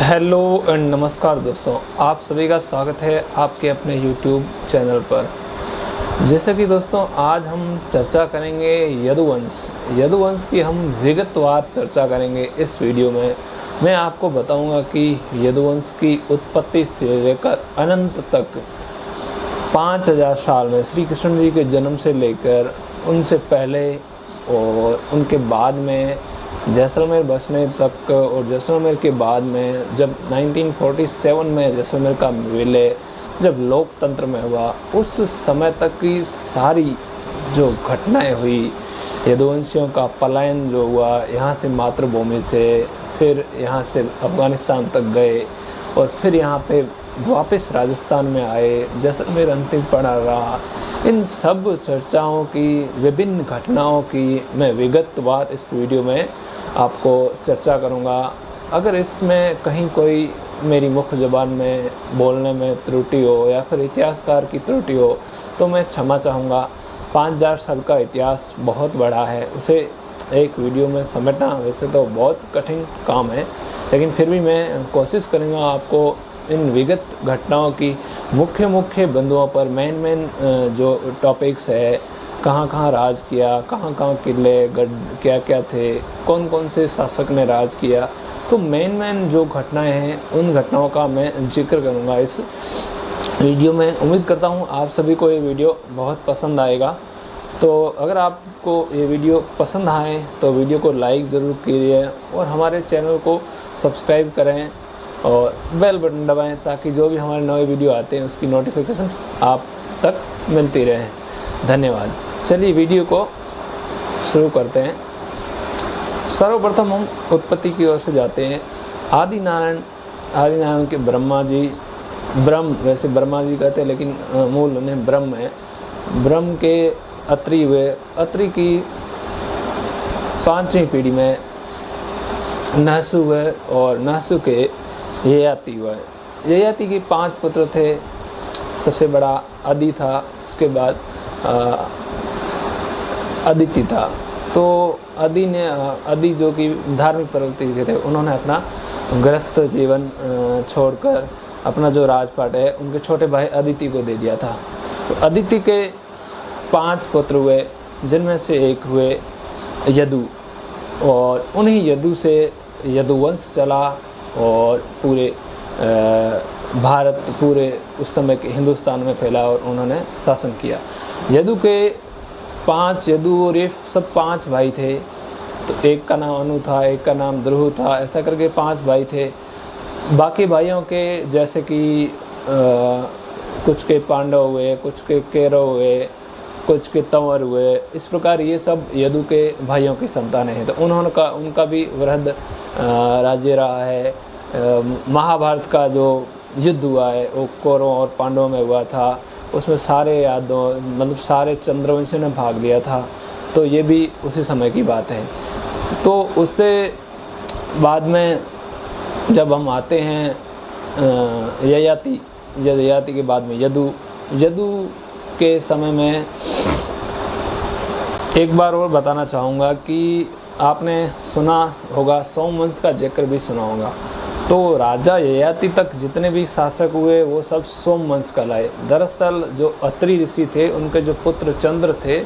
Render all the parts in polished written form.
Hello and नमस्कार दोस्तों, आप सभी का स्वागत है आपके अपने YouTube चैनल पर। जैसे कि दोस्तों आज हम चर्चा करेंगे यदुवंश की हम विगतवार चर्चा करेंगे। इस वीडियो में मैं आपको बताऊंगा कि यदुवंश की उत्पत्ति से लेकर अनंत तक 5000 साल में श्री कृष्ण जी के जन्म से लेकर उनसे पहले और उनके बाद में जैसलमेर बसने तक और जैसलमेर के बाद में जब 1947 में जैसलमेर का विलय जब लोकतंत्र में हुआ, उस समय तक की सारी जो घटनाएं हुई, यदुवंशियों का पलायन जो हुआ यहाँ से मातृभूमि से, फिर यहाँ से अफ़गानिस्तान तक गए और फिर यहाँ पे वापस राजस्थान में आए, जैसलमेर अंतिम पड़ा रहा। इन सब चर्चाओं की, विभिन्न घटनाओं की मैं विगतवार इस वीडियो में आपको चर्चा करूंगा। अगर इसमें कहीं कोई मेरी मुख्य ज़बान में बोलने में त्रुटि हो या फिर इतिहासकार की त्रुटि हो तो मैं क्षमा चाहूँगा। 5000 साल का इतिहास बहुत बड़ा है, उसे एक वीडियो में समेटना वैसे तो बहुत कठिन काम है, लेकिन फिर भी मैं कोशिश करूँगा आपको इन विगत घटनाओं की मुख्य बिंदुओं पर मेन जो टॉपिक्स है, कहाँ कहाँ राज किया, कहाँ कहाँ किले क्या क्या थे, कौन कौन से शासक ने राज किया, तो मेन जो घटनाएं हैं उन घटनाओं का मैं जिक्र करूँगा इस वीडियो में। उम्मीद करता हूँ आप सभी को ये वीडियो बहुत पसंद आएगा। तो अगर आपको ये वीडियो पसंद आए तो वीडियो को लाइक ज़रूर कीजिए और हमारे चैनल को सब्सक्राइब करें और बेल बटन दबाएं ताकि जो भी हमारे नए वीडियो आते हैं उसकी नोटिफिकेशन आप तक मिलती रहे। धन्यवाद। चलिए वीडियो को शुरू करते हैं। सर्वप्रथम हम उत्पत्ति की ओर से जाते हैं। आदि नारायण के ब्रह्मा जी, वैसे ब्रह्मा जी कहते हैं लेकिन मूल उन्हें ब्रह्म है। ब्रह्म के अत्रि हुए। अत्रि की 5वीं पीढ़ी में नहसु हुए और नहसु के ययाति हुए। ययाति के 5 पुत्र थे। सबसे बड़ा आदि था, उसके बाद अदिति था। तो आदि जो कि धार्मिक प्रवृत्ति के थे, उन्होंने अपना गृहस्थ जीवन छोड़कर अपना जो राजपाट है उनके छोटे भाई अदिति को दे दिया था। तो अदिति के 5 पुत्र हुए, जिनमें से एक हुए यदु, और उन्हीं यदु से यदुवंश चला और पूरे भारत, पूरे उस समय के हिंदुस्तान में फैला और उन्होंने शासन किया। यदु के 5 यदु और ये सब 5 भाई थे। तो एक का नाम अनु था, एक का नाम ध्रुव था, ऐसा करके 5 भाई थे। बाकी भाइयों के जैसे कि कुछ के पांडव हुए, कुछ के कौरव हुए, कुछ के तंवर हुए, इस प्रकार ये सब यदु के भाइयों की संतानें हैं। तो उनका भी वृहद राज्य रहा है। महाभारत का जो युद्ध हुआ है वो कौरवों और पांडवों में हुआ था। उसमें सारे सारे चंद्रवंशियों ने भाग लिया था। तो ये भी उसी समय की बात है। तो उससे बाद में जब हम आते हैं ययाति के बाद में यदु के समय में एक बार और बताना चाहूँगा कि आपने सुना होगा, सोमवंश का जिक्र भी सुना होगा। तो राजा ययाति तक जितने भी शासक हुए वो सब सोमवंश कहलाए। दरअसल जो अत्रि ऋषि थे, उनके जो पुत्र चंद्र थे,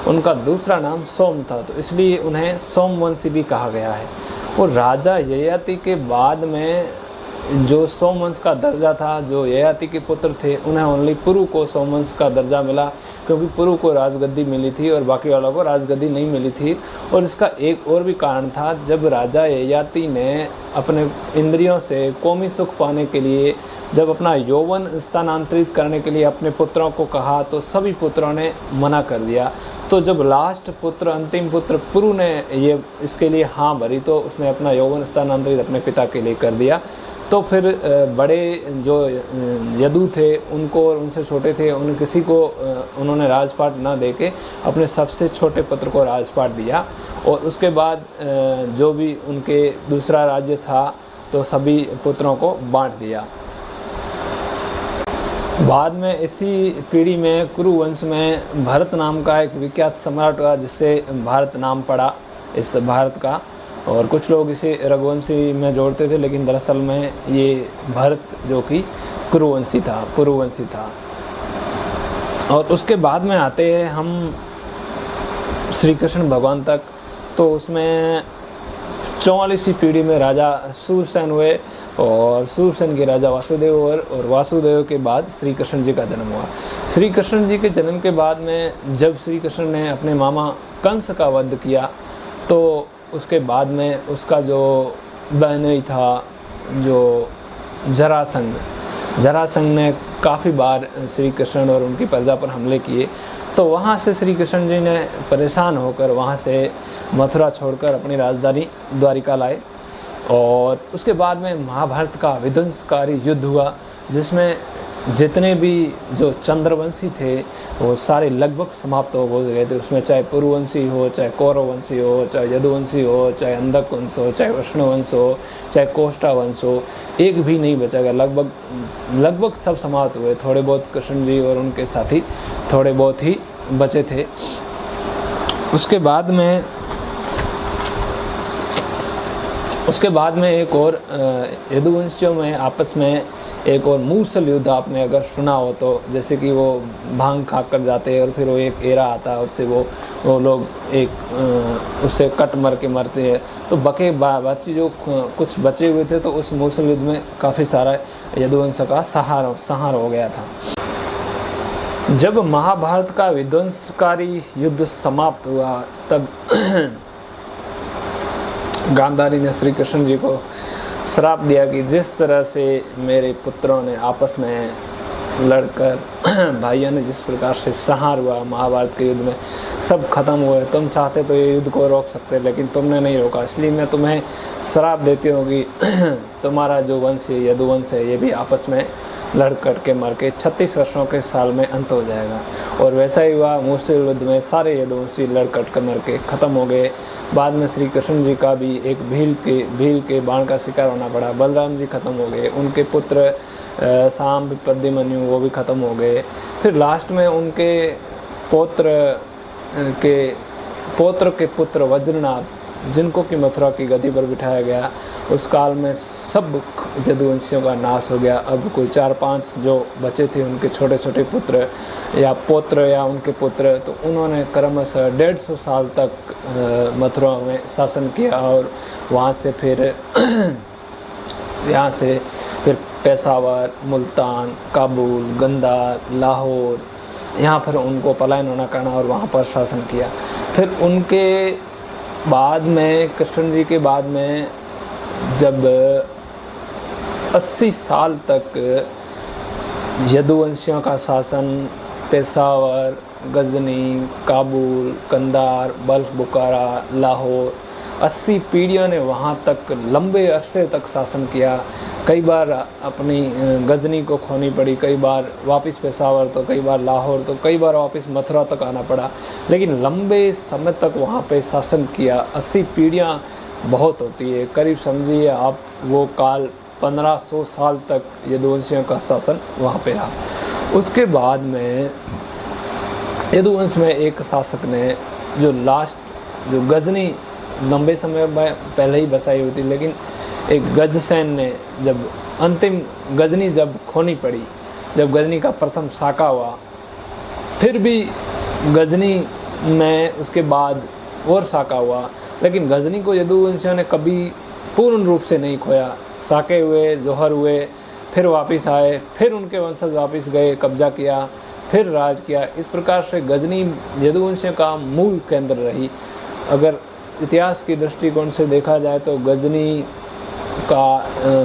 उनका दूसरा नाम सोम था, तो इसलिए उन्हें सोमवंशी भी कहा गया है। और राजा ययाति के बाद में जो सोमवंश का दर्जा था, जो ययाति के पुत्र थे, उन्हें ओनली पुरु को सोमवंश का दर्जा मिला, क्योंकि पुरु को राजगद्दी मिली थी और बाकी वालों को राजगद्दी नहीं मिली थी। और इसका एक और भी कारण था, जब राजा ययाति ने अपने इंद्रियों से कौमी सुख पाने के लिए, जब अपना यौवन स्थानांतरित करने के लिए अपने पुत्रों को कहा तो सभी पुत्रों ने मना कर दिया। तो जब लास्ट पुत्र, अंतिम पुत्र पुरु ने ये इसके लिए हाँ भरी तो उसने अपना यौवन स्थानांतरित अपने पिता के लिए कर दिया। तो फिर बड़े जो यदु थे उनको और उनसे छोटे थे उन किसी को उन्होंने राजपाट ना देके अपने सबसे छोटे पुत्र को राजपाट दिया। और उसके बाद जो भी उनके दूसरा राज्य था तो सभी पुत्रों को बांट दिया। बाद में इसी पीढ़ी में कुरु वंश में भरत नाम का एक विख्यात सम्राट हुआ, जिससे भारत नाम पड़ा इस भारत का। और कुछ लोग इसे रघुवंशी में जोड़ते थे, लेकिन दरअसल में ये भरत जो कि पुरुवंशी था। और उसके बाद में आते हैं हम श्री कृष्ण भगवान तक। तो उसमें 44वीं पीढ़ी में राजा सूरसेन हुए, और सूरसेन के राजा वासुदेव और वासुदेव के बाद श्री कृष्ण जी का जन्म हुआ। श्री कृष्ण जी के जन्म के बाद में जब श्री कृष्ण ने अपने मामा कंस का वध किया, तो उसके बाद में उसका जो बहनोई था, जो जरासंध ने काफ़ी बार श्री कृष्ण और उनकी प्रजा पर हमले किए। तो वहाँ से श्री कृष्ण जी ने परेशान होकर वहाँ से मथुरा छोड़कर अपनी राजधानी द्वारिका लाए। और उसके बाद में महाभारत का विध्वंसकारी युद्ध हुआ, जिसमें जितने भी जो चंद्रवंशी थे वो सारे लगभग समाप्त हो गए थे। उसमें चाहे पुरुवंशी हो, चाहे कौरववंशी हो, चाहे यदुवंशी हो, चाहे अंधक वंश हो, चाहे वैष्णवंश हो, चाहे कोष्टा वंश हो, एक भी नहीं बचा गया। लगभग सब समाप्त हुए। थोड़े बहुत कृष्ण जी और उनके साथी थोड़े बहुत ही बचे थे। उसके बाद में एक और यदुवंशियों में आपस में एक और मूसल युद्ध आपने अगर सुना हो तो, जैसे कि वो भांग खा कर जाते हैं और फिर वो एक एरा आता है, उससे वो लोग एक उससे कट मर के मरते हैं। तो बाकी जो कुछ बचे हुए थे, तो उस मूसल युद्ध में काफ़ी सारा यदुवंश का संहार हो गया था। जब महाभारत का विध्वंसकारी युद्ध समाप्त हुआ, तब गांधारी ने श्री कृष्ण जी को श्राप दिया कि जिस तरह से मेरे पुत्रों ने आपस में लड़कर भाइयों ने जिस प्रकार से संहार हुआ महाभारत के युद्ध में, सब खत्म हुए। तुम चाहते तो ये युद्ध को रोक सकते, लेकिन तुमने नहीं रोका, इसलिए मैं तुम्हें श्राप देती हूँ कि तुम्हारा जो वंश है, यदुवंश है, ये भी आपस में लड़ कर के मर के 36 वर्षों के साल में अंत हो जाएगा। और वैसा ही हुआ। मूसल युद्ध में सारे यदुवंशी लड़ कट कर मर के ख़त्म हो गए। बाद में श्री कृष्ण जी का भी एक भील के बाण का शिकार होना पड़ा। बलराम जी खत्म हो गए, उनके पुत्र सांब प्रद्युम्न वो भी ख़त्म हो गए। फिर लास्ट में उनके पौत्र के पुत्र वज्रनाभ, जिनको कि मथुरा की गद्दी पर बिठाया गया, उस काल में सब यदुवंशियों का नाश हो गया। अब कोई 4-5 जो बचे थे, उनके छोटे छोटे पुत्र या पौत्र या उनके पुत्र, तो उन्होंने क्रमशः 150 साल तक मथुरा में शासन किया। और वहाँ से फिर पेशावर, मुल्तान, काबुल, गंदार, लाहौर, यहाँ पर उनको पलायन होना करना और वहाँ पर शासन किया। फिर उनके बाद में, कृष्ण जी के बाद में, जब 80 साल तक यदुवंशियों का शासन पेशावर, गजनी, काबुल, कंधार, बल्ख, बुखारा, लाहौर, 80 पीढ़ियों ने वहाँ तक लंबे अरसे तक शासन किया। कई बार अपनी गजनी को खोनी पड़ी, कई बार वापस पेशावर, तो कई बार लाहौर, तो कई बार वापस मथुरा तक आना पड़ा, लेकिन लंबे समय तक वहाँ पे शासन किया। 80 पीढ़ियाँ बहुत होती है, करीब समझिए आप वो काल 1500 साल तक यदुवंशियों का शासन वहाँ पे रहा। उसके बाद में यदुवंश में एक शासक ने जो गजनी लंबे समय पहले ही बसाई हुई थी, लेकिन एक गजसेन ने जब अंतिम गजनी जब खोनी पड़ी, जब गजनी का प्रथम साका हुआ, फिर भी गजनी में उसके बाद और साका हुआ, लेकिन गजनी को यदुवंशियों ने कभी पूर्ण रूप से नहीं खोया। साके हुए, जौहर हुए, फिर वापस आए, फिर उनके वंशज वापस गए, कब्जा किया, फिर राज किया। इस प्रकार से गजनी यदुवंशियों का मूल केंद्र रही। अगर इतिहास की दृष्टिकोण से देखा जाए तो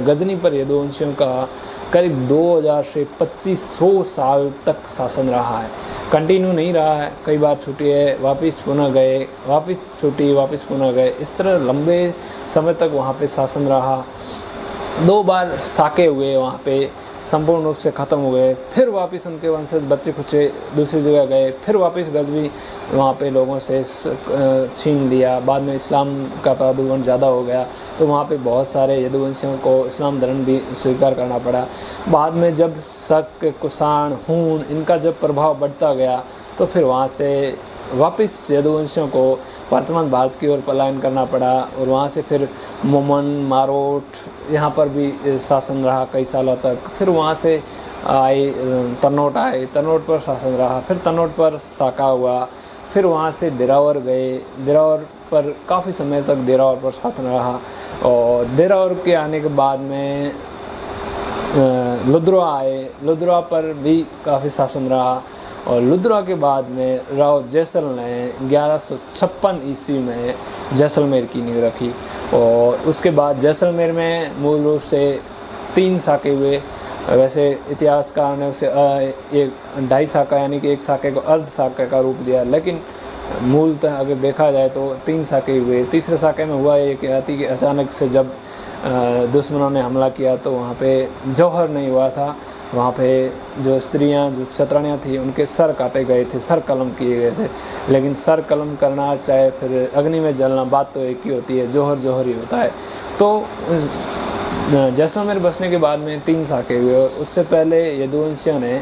गजनी पर यदुवंशियों का करीब 2000 से 2500 साल तक शासन रहा है। कंटिन्यू नहीं रहा है, कई बार छुट्टी है, वापस पुनः गए, वापस छुट्टी, वापस पुनः गए, इस तरह लंबे समय तक वहाँ पे शासन रहा। 2 बार साके हुए, वहाँ पे संपूर्ण रूप से ख़त्म हुए, फिर वापस उनके वंशज बच्चे खुचे दूसरी जगह गए, फिर वापस गजनी वहाँ पे लोगों से छीन लिया। बाद में इस्लाम का प्रादुर्भाव ज़्यादा हो गया, तो वहाँ पे बहुत सारे यदुवंशियों को इस्लाम धर्म भी स्वीकार करना पड़ा। बाद में जब शक, कुषाण, हूण, इनका जब प्रभाव बढ़ता गया, तो फिर वहाँ से वापस यदुवंशियों को वर्तमान भारत की ओर पलायन करना पड़ा और वहाँ से फिर मोमन, मारोट यहाँ पर भी शासन रहा कई सालों तक। फिर वहाँ से आए तनोट आए, तनोट पर शासन रहा, फिर तनोट पर साका हुआ, फिर वहाँ से दिरावर गए, दिरावर पर काफ़ी समय तक दिरावर पर शासन रहा। और दिरावर के आने के बाद में लुद्रवा आए, लुद्रवा पर भी काफ़ी शासन रहा। और लुद्रवा के बाद में राव जैसल ने 1156 ईस्वी में जैसलमेर की नींव रखी। और उसके बाद जैसलमेर में मूल रूप से 3 साके हुए। वैसे इतिहासकार ने उसे एक 2.5 साका यानी कि 1 साके को अर्ध साके का रूप दिया, लेकिन मूलतः अगर देखा जाए तो 3 साके हुए। तीसरे साके में हुआ ये कि अचानक से जब दुश्मनों ने हमला किया तो वहाँ पे जौहर नहीं हुआ था, वहाँ पे जो स्त्रियाँ जो चतरानियाँ थी उनके सर काटे गए थे, सर कलम किए गए थे। लेकिन सर कलम करना चाहे फिर अग्नि में जलना, बात तो एक ही होती है, जौहर जौहर ही होता है। तो जैसलमेर बसने के बाद में 3 साके हुए। और उससे पहले यदुवंशियों ने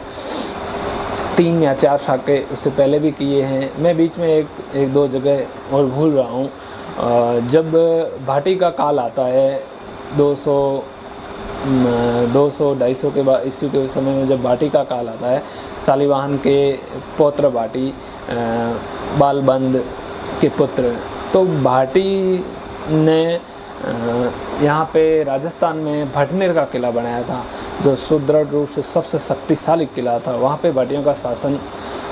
3 या 4 साके उससे पहले भी किए हैं। मैं बीच में एक दो जगह और भूल रहा हूँ। जब भाटी का काल आता है 200-250 के बाद ईस्वी के समय में, जब भाटी का काल आता है, शालिवाहन के पौत्र भाटी बालबंद के पुत्र, तो भाटी ने यहाँ पे राजस्थान में भटनेर का किला बनाया था, जो सुदृढ़ रूप से सबसे शक्तिशाली किला था। वहाँ पे भाटियों का शासन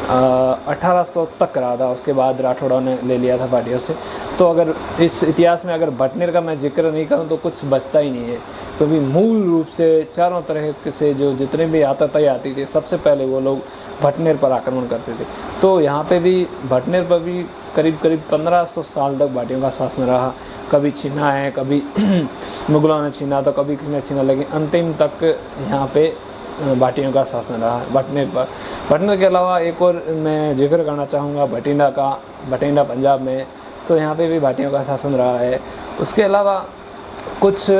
1800 तक रहा था। उसके बाद राठौड़ों ने ले लिया था भाटियों से। तो अगर इस इतिहास में अगर भटनेर का मैं जिक्र नहीं करूँ तो कुछ बचता ही नहीं है, क्योंकि मूल रूप से चारों तरह से जो जितने भी आतताई आती थी, सबसे पहले वो लोग भटनेर पर आक्रमण करते थे। तो यहाँ पे भी भटनेर पर भी करीब 1500 साल तक भाटियों का शासन रहा। कभी छीना है, कभी मुगलों ने छीना, तो कभी किसी ने छीना, लेकिन अंतिम तक यहाँ पे भाटियों का शासन रहा भटनेर पर। भटनेर के अलावा एक और मैं जिक्र करना चाहूँगा भटिंडा का, भटिंडा पंजाब में, तो यहाँ पे भी भाटियों का शासन रहा है। उसके अलावा कुछ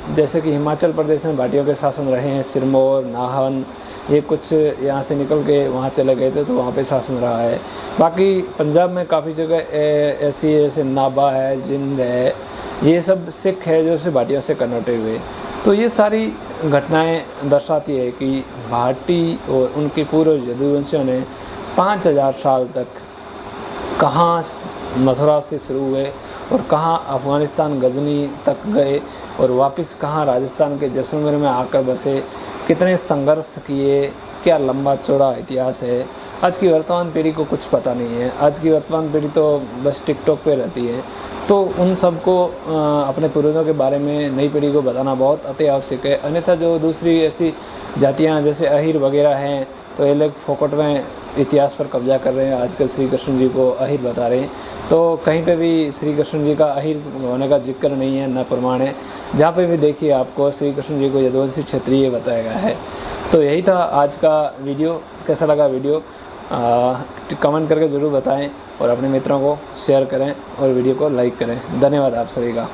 जैसे कि हिमाचल प्रदेश में भाटियों के शासन रहे हैं, सिरमौर, नाहन, ये कुछ यहाँ से निकल के वहाँ चले गए थे तो वहाँ पे शासन रहा है। बाकी पंजाब में काफ़ी जगह ऐसी जैसे नाभा है, जिंद है, ये सब सिख है जो से भाटियों से कन्वर्टेड हुए। तो ये सारी घटनाएं दर्शाती है कि भाटी और उनके पूर्व यदुवंशियों ने 5000 साल तक कहाँ मथुरा से शुरू हुए और कहाँ अफ़गानिस्तान गजनी तक गए और वापस कहाँ राजस्थान के जैसलमेर में आकर बसे, कितने संघर्ष किए, क्या लंबा चौड़ा इतिहास है। आज की वर्तमान पीढ़ी को कुछ पता नहीं है। आज की वर्तमान पीढ़ी तो बस टिकटॉक पे रहती है। तो उन सबको अपने पूर्वजों के बारे में नई पीढ़ी को बताना बहुत अति आवश्यक है। अन्यथा जो दूसरी ऐसी जातियाँ जैसे अहिर वगैरह हैं, तो ये लोग फोकट में इतिहास पर कब्जा कर रहे हैं। आजकल श्री कृष्ण जी को अहिर बता रहे हैं, तो कहीं पे भी श्री कृष्ण जी का अहिर होने का जिक्र नहीं है, न प्रमाण है। जहाँ पे भी देखिए आपको श्री कृष्ण जी को यदुवंशी क्षत्रिय बताया गया है। तो यही था आज का वीडियो। कैसा लगा वीडियो कमेंट करके ज़रूर बताएं और अपने मित्रों को शेयर करें और वीडियो को लाइक करें। धन्यवाद आप सभी का।